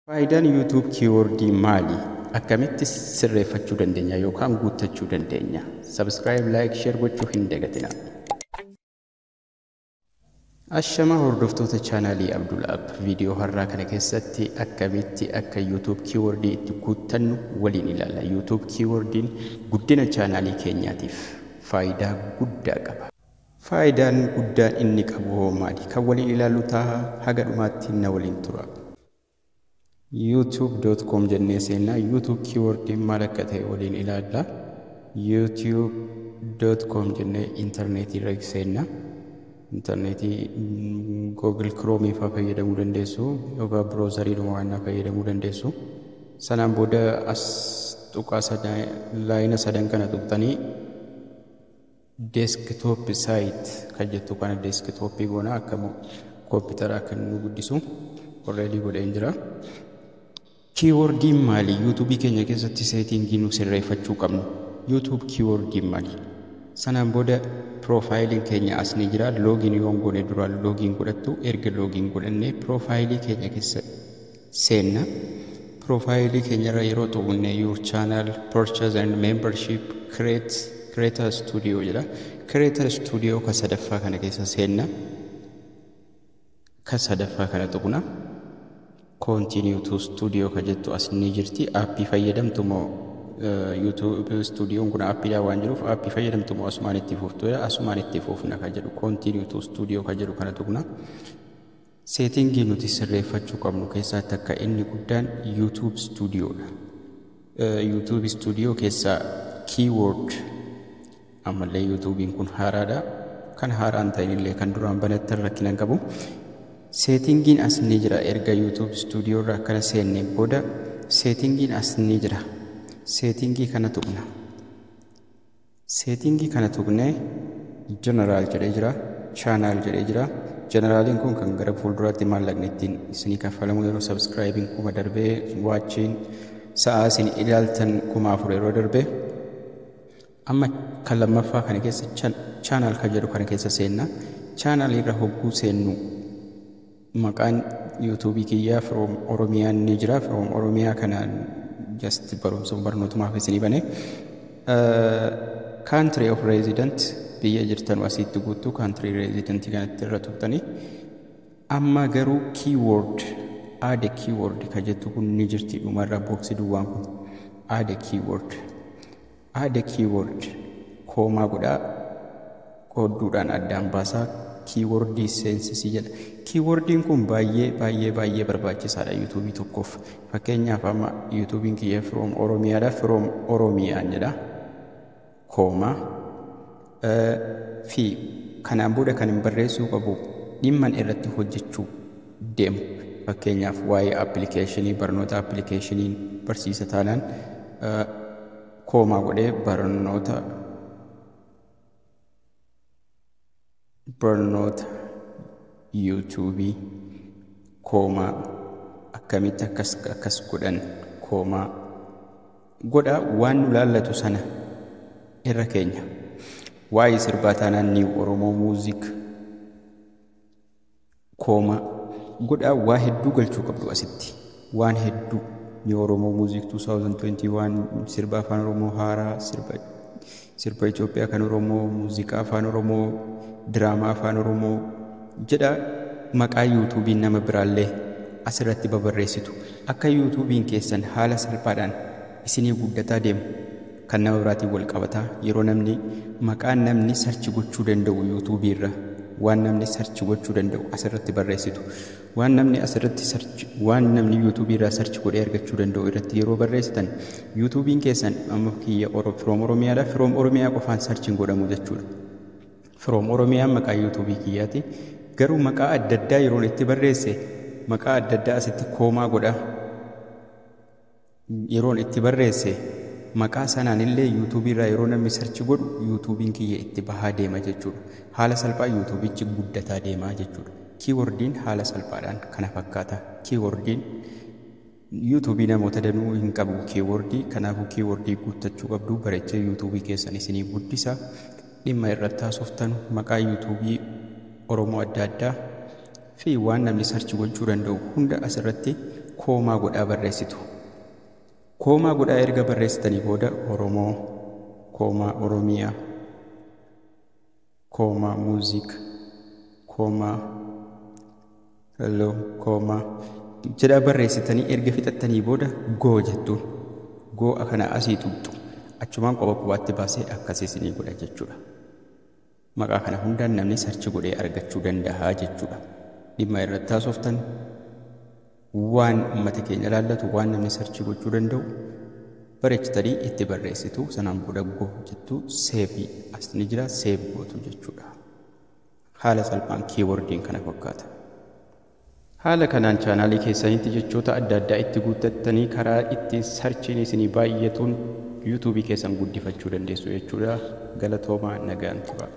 Faayidaan YouTube kiiwordii maali? Akkamitti sirreeffachuu dandeenya yookaan guuttachuu dandeenya? Subscribe, like, share gochuu hin dagatinaa. Ashamaa hordoftoota chaanaalii Abdul App viidiyoo har'aa kana keessatti akkamitti akka YouTube kiiwordii itti guuttannu waliin ilaalla. YouTube kiiwordiin guddina chaanaalii keenyaatiif faayidaa guddaa qaba. Faayidaan guddaan inni qabu hoo maali? Kan waliin ilaallu ta'a haga dhumaatti na waliin tura. youtube.com jennee seenaa YouTube keyword maal akka ta'e waliin ilaalla. youtube.com jennee internetii irra seenaa. Internetii Google Chrome fa fayyadamuu dandeessu yookaan browserii waan fayyadamuu dandeessu. Sanaan booda as tuqaa laayina sadan kana tuqxanii desktop site kan jettu kana desktop goona akka kompiitara akka nu guddisu already godheen jira. Keywordii maali? YouTube keenya keessatti settingii nu sirreeffachuu qabnu. YouTube keywordii maali? Sanaan booda profiling keenya as ni jira. Login yoon godhe duraan login godhattu erga login godhanne profiling keenya keessa seenna. Profiling keenya irra yeroo tuqne your channel purchase and membership creator studio jira. Creator studio ka sadaffaa kana keessa seenna. Ka sadaffaa kana tuqna. Continue to studio ka jettu as ni jirti. Appii fayyadamtu moo YouTube studio kun appii waan jiruuf appii fayyadamtu moo asumaan itti fuftu asumaan itti fufna ka jedhu continue to studio ka jedhu kana tuqna. Settingii nuti sirreeffachuu qabnu keessaa takka inni guddaan YouTube studio dha. YouTube studio keessaa keyword ammallee YouTubein kun haaraadha. Kan haaraan ta'in illee kan duraan banattan rakkina qabu. Settingiin as ni jira. Erga YouTube studio irraa kana seenne booda settingiin as ni jira. Settingii kana tuqna. Settingii kana tuqne general jedhee jira. Channel jedhee jira. Generaliin kun kan gara fuulduraatti maallaqni ittiin isinii kaffalamu yeroo subscribing kuma darbee watching sa'a isin ilaaltan 1000 yeroo darbee amma kan lammaffaa kana keessa channel ka jedhu kana keessa seenna. Channel irra hogguu seennu maqaan YouTube kiyyaa from Oromiyaa ni jira. From Oromiyaa kana just barnootumaaf isinii bane. Country of resident biyya jirtan wasitti guutuu country resident kanatti irra tuqxanii amma garuu keyword add keyword ka jettu kun ni jirti dhumarra boxi duwwaan kun add keyword koomaa godhaa koodduudhaan addaan baasaa keywordii seensisii jedha. Keywordin kun baay'ee barbaachisaadha YouTube tokkoof. Fakkeenyaaf amma YouTubein kiyya from Oromiyaadha. From Oromiyaan jedha koomaa fi kanaan booda kan hin barreessuu qabu dhimman irratti hojjechuu deemu. Fakkeenyaaf waa'ee appilikeeshinii barnoota appilikeeshiniin barsiisa taanaan koomaa godhee barnoota YouTube koomaa akkamitti akkas godhan koomaa godha waan nu laallatu sana irra keenya. Waa'ee sirbaa taanaan ni Oromoo music koomaa godha. Waa hedduu galchuu qabdu asitti waan hedduu ni Oromoo music 2021 sirba afaan Oromoo haaraa sirba Itoophiyaa kan Oromoo muuziqaa afaan Oromoo diraamaa afaan Oromoo jedha. Maqaa YouTubein nama biraallee asirratti babarreessitu akka YouTubein keessan haala salphaadhaan isinii guddataa deemu kan nama biraatiin wal qabataa yeroo namni maqaan namni sarchi gochuu danda'u YouTube irra waan namni sarchi gochuu danda'u asirratti barreessitu waan namni YouTube irraa sarchi godhee argachuu danda'u irratti yeroo barreessitan YouTubein keessan amma kiyya from Oromiyaadha. From Oromiyaa qofaan sarchiin godhamu jechuudha. From Oromiyaan maqaa YouTube kiyyaati. Garuu maqaa adda addaa yeroo itti barreesse maqaa adda addaa asitti koomaa godha. Yeroo itti barreesse maqaa sanaan illee YouTube irraa yeroo namni sarchi godhu YouTubein kiyya itti bahaa deema jechuudha. Haala salphaa YouTubeichi guddataa deema jechuudha. Keywordiin haala salphaadhaan kana fakkaata. Keywordiin YouTube namoota danuu hin qabu keywordii. Kanaafuu keywordii guuttachuu qabdu. Bareechee YouTube keessan isinii guddisa. Dhimma irratti haasoftan maqaa YouTube Oromoo adda addaa fi waan namni sarchi gochuu danda'u hunda asirratti koomaa godhaa barreessitu. Koomaa godhaa erga barreessitanii booda Oromoo, koomaa Oromiyaa, koomaa muuziq, koomaa hello, koomaa jedhaa barreessitanii erga fixattanii booda goo jettuun. Goo kana asii tuqxu. Achumaan qoba qubaatti baasee akkasii isinii godha jechuudha. Maqaa kana hundaan namni sarchi godhee argachuu danda'a jechuudha. Dhimma irratti haasoftan waan uummata keenya ilaallatu waan namni sarchi gochuu danda'u bareechitanii itti barreessitu. Sanaan booda goo jettu seebii as ni jira seeb gootu jechuudha. Haala salphaan kiiwordiin kana fakkaata. Haala kanaan chaanaalii keessanitti jechoota adda addaa itti guuttattanii karaa ittiin sarchiin isinii baay'atuun yuutuubii keessan guddifachuu dandeessu jechuudha. Galatoomaa nagaan tura.